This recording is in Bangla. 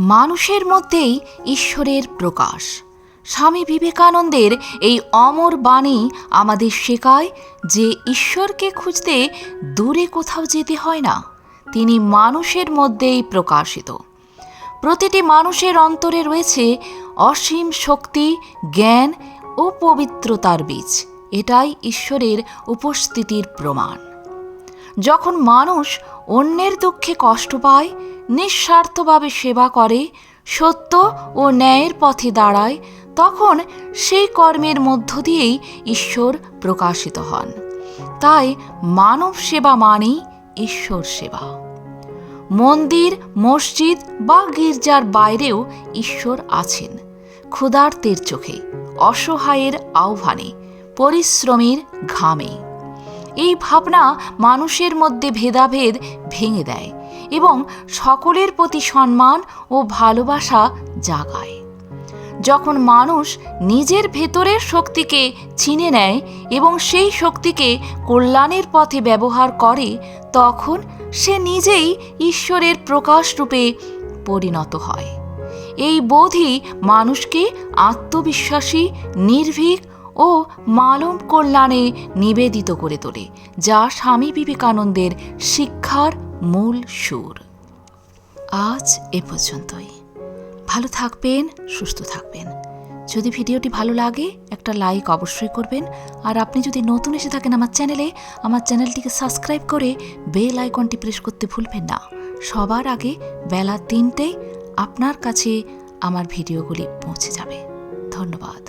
মানুষের মধ্যেই ঈশ্বরের প্রকাশ। স্বামী বিবেকানন্দের এই অমর বাণী আমাদের শেখায় যে ঈশ্বরকে খুঁজতে দূরে কোথাও যেতে হয় না, তিনি মানুষের মধ্যেই প্রকাশিত। প্রতিটি মানুষের অন্তরে রয়েছে অসীম শক্তি, জ্ঞান ও পবিত্রতার বীজ। এটাই ঈশ্বরের উপস্থিতির প্রমাণ। যখন মানুষ অন্যের দুঃখে কষ্ট পায়, নিঃস্বার্থভাবে সেবা করে, সত্য ও ন্যায়ের পথে দাঁড়ায়, তখন সেই কর্মের মধ্য দিয়েই ঈশ্বর প্রকাশিত হন। তাই মানব সেবা মানেই ঈশ্বর সেবা। মন্দির, মসজিদ বা গির্জার বাইরেও ঈশ্বর আছেন। ক্ষুধার্তের চোখে, অসহায়ের আহ্বানে, পরিশ্রমীর ঘামে। এই ভাবনা মানুষের মধ্যে ভেদাভেদ ভেঙে দেয় এবং সকলের প্রতি সম্মান ও ভালোবাসা জাগায়। যখন মানুষ নিজের ভেতরের শক্তিকে চিনে নেয় এবং সেই শক্তিকে কল্যাণের পথে ব্যবহার করে, তখন সে নিজেই ঈশ্বরের প্রকাশরূপে পরিণত হয়। এই বোধই মানুষকে আত্মবিশ্বাসী, নির্ভীক ও মানব কল্যাণে নিবেদিত করে তোলে, যা স্বামী বিবেকানন্দের শিক্ষার মূল সুর। আজ এ পর্যন্তই। ভালো থাকবেন, সুস্থ থাকবেন। যদি ভিডিওটি ভালো লাগে একটা লাইক অবশ্যই করবেন। আর আপনি যদি নতুন এসে থাকেন আমার চ্যানেলটিকে সাবস্ক্রাইব করে বেল আইকনটি প্রেস করতে ভুলবেন না। সবার আগে বেলা 3টেয় আপনার কাছে আমার ভিডিওগুলি পৌঁছে যাবে। ধন্যবাদ।